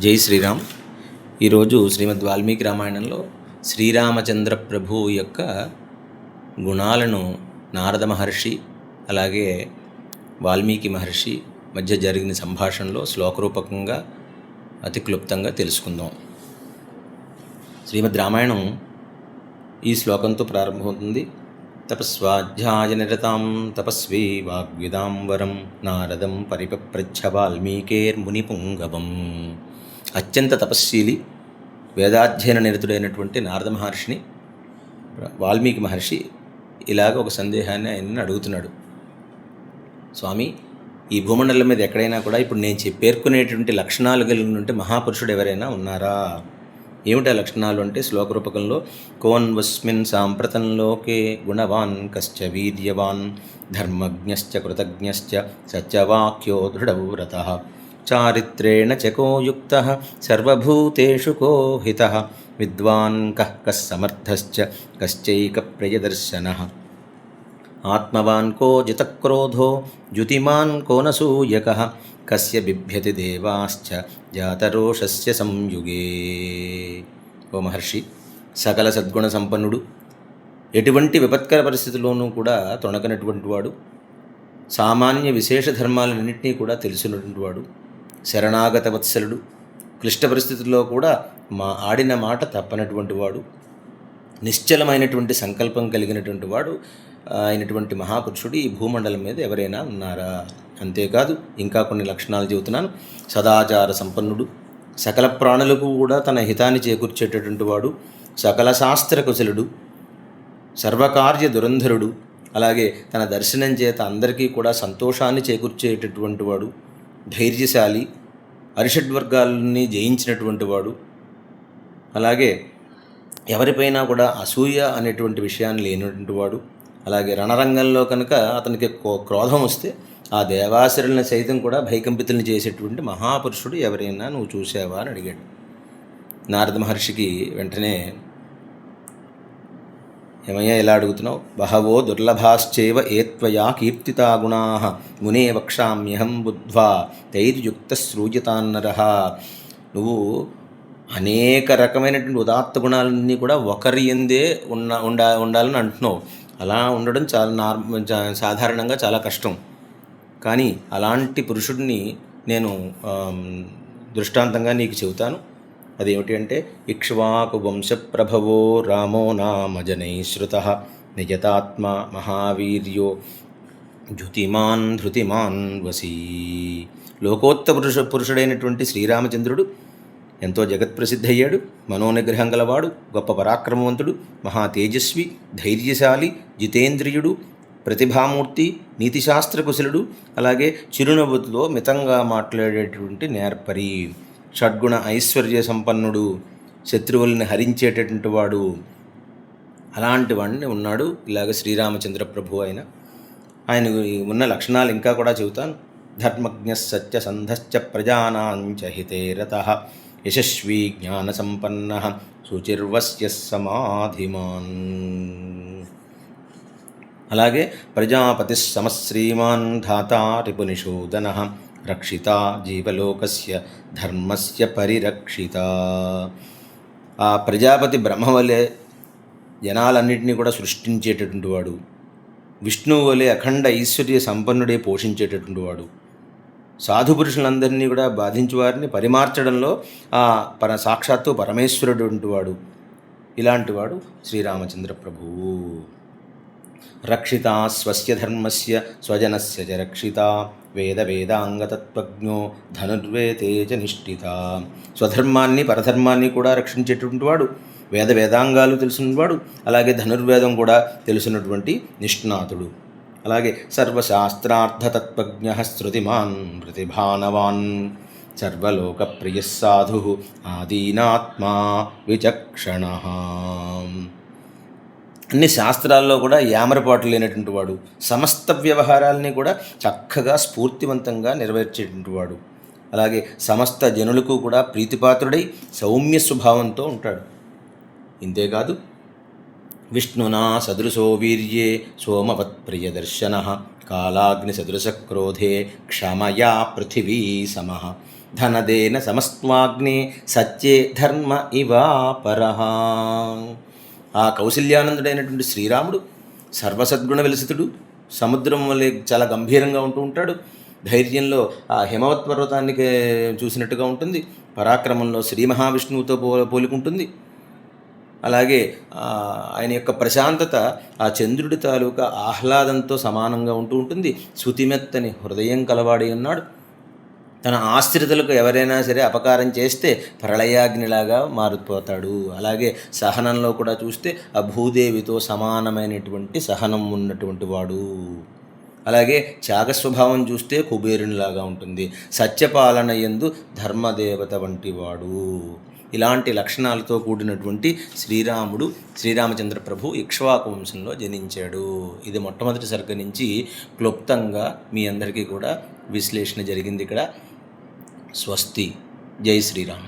జై శ్రీరామ్. ఈరోజు శ్రీమద్ వాల్మీకి రామాయణంలో శ్రీరామచంద్ర ప్రభువు యొక్క గుణాలను నారద మహర్షి అలాగే వాల్మీకి మహర్షి మధ్య జరిగిన సంభాషణలో శ్లోకరూపకంగా అతి క్లుప్తంగా తెలుసుకుందాం. శ్రీమద్ రామాయణం ఈ శ్లోకంతో ప్రారంభమవుతుంది. తపస్వాధ్యాయనిరతాం తపస్వీ వాగ్విదాం వరం నారదం పరిపప్రచ్ఛ వాల్మీకేర్మునిపుంగవం. అత్యంత తపస్శీలి వేదాధ్యయన నిరతుడైనటువంటి నారద మహర్షిని వాల్మీకి మహర్షి ఇలాగ ఒక సందేహాన్ని ఆయనని అడుగుతున్నాడు. స్వామి, ఈ భూమండలం మీద ఎక్కడైనా కూడా ఇప్పుడు నేను పేర్కొనేటువంటి లక్షణాలు కలిగినటువంటి మహాపురుషుడు ఎవరైనా ఉన్నారా? ఏమిటా లక్షణాలు అంటే శ్లోకరూపకంలో కోన్వస్మిన్ సాంప్రతంలోకే గుణవాన్ కశ్చ వీర్యవాన్ ధర్మజ్ఞశ్చ కృతజ్ఞశ్చ సత్యవాక్యో దృఢవ్రతః చారిత్రేణ చకో యుక్తః సర్వభూతేషు కో హితః విద్వాన్ కః సమర్థశ్చ కశ్చైక ప్రియదర్శనః ఆత్మవాన్ కో జితక్రోధో జ్యుతిమాన్ కో నసూయకః కస్య బిభ్యతి దేవాశ్చ జాతరోషస్య సంయుగే. ఓ మహర్షి, సకల సద్గుణ సంపన్నుడు, ఎటువంటి విపత్కర పరిస్థితుల్లోనూ కూడా తొణకనటువంటి వాడు, సామాన్య విశేష ధర్మాలన్నింటినీ కూడా తెలిసినటువంటి వాడు, శరణాగత వత్సలుడు, క్లిష్ట పరిస్థితుల్లో కూడా ఆడిన మాట తప్పనటువంటి వాడు, నిశ్చలమైనటువంటి సంకల్పం కలిగినటువంటి వాడు అయినటువంటి మహాపురుషుడు ఈ భూమండలం మీద ఎవరైనా ఉన్నారా? అంతేకాదు, ఇంకా కొన్ని లక్షణాలు చెబుతున్నాను. సదాచార సంపన్నుడు, సకల ప్రాణులకు కూడా తన హితాన్ని చేకూర్చేటటువంటి వాడు, సకల శాస్త్ర కుశలుడు, సర్వకార్య దురంధరుడు, అలాగే తన దర్శనం చేత అందరికీ కూడా సంతోషాన్ని చేకూర్చేటటువంటి వాడు, ధైర్యశాలి, అరిషడ్వర్గాలని జయించినటువంటి వాడు, అలాగే ఎవరిపైనా కూడా అసూయ అనేటువంటి విషయాన్ని లేనటువంటి వాడు, అలాగే రణరంగంలో కనుక అతనికి క్రోధం వస్తే ఆ దేవాసురులను సైతం కూడా భయకంపితుల్ని చేసేటువంటి మహాపురుషుడు ఎవరైనా నువ్వు చూసావా అని అడిగాడు. నారద మహర్షికి వెంటనే, ఏమయ్యా ఇలా అడుగుతున్నావు? బహవో దుర్లభాశ్చైవ ఏత్వయా కీర్తితా గుణాః మునే వక్ష్యామ్యహం బుద్ధ్వా తైర్యుక్త శ్రూయతాన్నరః. నువ్వు అనేక రకమైనటువంటి ఉదాత్త గుణాలన్నీ కూడా ఒకరి ఎందే ఉండాలని అంటున్నావు. అలా ఉండడం సాధారణంగా చాలా కష్టం. కానీ అలాంటి పురుషుడిని నేను దృష్టాంతంగా నీకు చెబుతాను. అదేమిటి అంటే, ఇక్ష్వాకు వంశప్రభవో రామో నామ జనైశ్రుతః నిజతాత్మ మహావీర్యో ధృతిమాన్ వసీ. లోకోత్త పురుషుడైనటువంటి శ్రీరామచంద్రుడు ఎంతో జగత్ప్రసిద్ధి అయ్యాడు. మనోనిగ్రహం గలవాడు, గొప్ప పరాక్రమవంతుడు, మహా తేజస్వి, ధైర్యశాలి, జితేంద్రియుడు, ప్రతిభామూర్తి, నీతిశాస్త్ర కుశలుడు, అలాగే చిరునవ్వుతో మితంగా మాట్లాడేటువంటి నేర్పరి, షడ్గుణ ఐశ్వర్య సంపన్నుడు, శత్రువుల్ని హరించేటటువంటి వాడు, అలాంటి వాడిని ఉన్నాడు ఇలాగ శ్రీరామచంద్ర ప్రభు ఆయన ఉన్న లక్షణాలు ఇంకా కూడా చెబుతాను. ధర్మజ్ఞ సత్యసంధశ్చ ప్రజానాంచ హితే రతః యశస్వీ జ్ఞానసంపన్న శుచిర్వస్య సమాధిమాన్. అలాగే ప్రజాపతి సమశ్రీమాన్ ధాతా రిపునిషూదన రక్షిత జీవలోకస్య ధర్మస్య పరిరక్షిత. ఆ ప్రజాపతి బ్రహ్మ వలె జనాలన్నింటినీ కూడా సృష్టించేటటువంటి వాడు, విష్ణువు వలె అఖండ ఐశ్వర్య సంపన్నుడే పోషించేటటువంటి వాడు, సాధుపురుషులందరినీ కూడా బాధించి వారిని పరిమార్చడంలో సాక్షాత్తు పరమేశ్వరుడు వాడు. ఇలాంటి వాడు శ్రీరామచంద్ర ప్రభువు. రక్షిత స్వస్య ధర్మస్య స్వజనస్య చ రక్షిత వేదాంగతత్వజ్ఞో ధనుర్వేదే చ నిష్ఠిత. స్వధర్మాన్ని పరధర్మాన్ని కూడా రక్షించేటువంటి వాడు, వేదాంగాలు తెలిసినవాడు, అలాగే ధనుర్వేదం కూడా తెలిసినటువంటి నిష్ణాతుడు, అలాగే సర్వశాస్త్రార్థతత్వజ్ఞ శృతిమాన్ ప్రతిభానవాన్ సర్వలోక ప్రియ సాధు ఆదీనాత్మా విచక్షణ. అన్ని శాస్త్రాల్లో కూడా యామరపాటు లేనటువంటి వాడు, సమస్త వ్యవహారాలని కూడా చక్కగా స్ఫూర్తివంతంగా నెరవేర్చేటువంటి వాడు, అలాగే సమస్త జనులకు కూడా ప్రీతిపాత్రుడై సౌమ్య స్వభావంతో ఉంటాడు. ఇంతేకాదు, విష్ణునా సదృశో వీర్యే సోమవత్ ప్రియదర్శన కాలాగ్ని సదృశ క్రోధే క్షమయా పృథివీ సమః ధనదేన సమస్వాగ్నే సత్యే ధర్మ ఇవా పరః. ఆ కౌసల్యానందుడైనటువంటి శ్రీరాముడు సర్వసద్గుణ విలసితుడు, సముద్రం వలె చాలా గంభీరంగా ఉంటూ ఉంటాడు. ధైర్యంలో ఆ హిమవత్ పర్వతానికి చూసినట్టుగా ఉంటుంది, పరాక్రమంలో శ్రీ మహావిష్ణువుతో పోలికుంటుంది. అలాగే ఆయన యొక్క ప్రశాంతత ఆ చంద్రుడి తాలూకా ఆహ్లాదంతో సమానంగా ఉంటూ ఉంటుంది. శృతిమెత్తని హృదయం కలవాడి ఉన్నాడు. తన ఆశ్రితులకు ఎవరైనా సరే అపకారం చేస్తే ప్రళయాగ్నిలాగా మారిపోతాడు. అలాగే సహనంలో కూడా చూస్తే ఆ భూదేవితో సమానమైనటువంటి సహనం ఉన్నటువంటి వాడు. అలాగే త్యాగస్వభావం చూస్తే కుబేరునిలాగా ఉంటుంది. సత్యపాలన యందు ధర్మదేవత వంటి వాడు. ఇలాంటి లక్షణాలతో కూడినటువంటి శ్రీరాముడు, శ్రీరామచంద్ర ప్రభు ఇక్ష్వాకు వంశంలో జనించాడు. ఇది మొట్టమొదటి సర్గ నుంచి క్లుప్తంగా మీ అందరికీ కూడా విశ్లేషణ జరిగింది ఇక్కడ. స్వస్తి. జై శ్రీరామ్.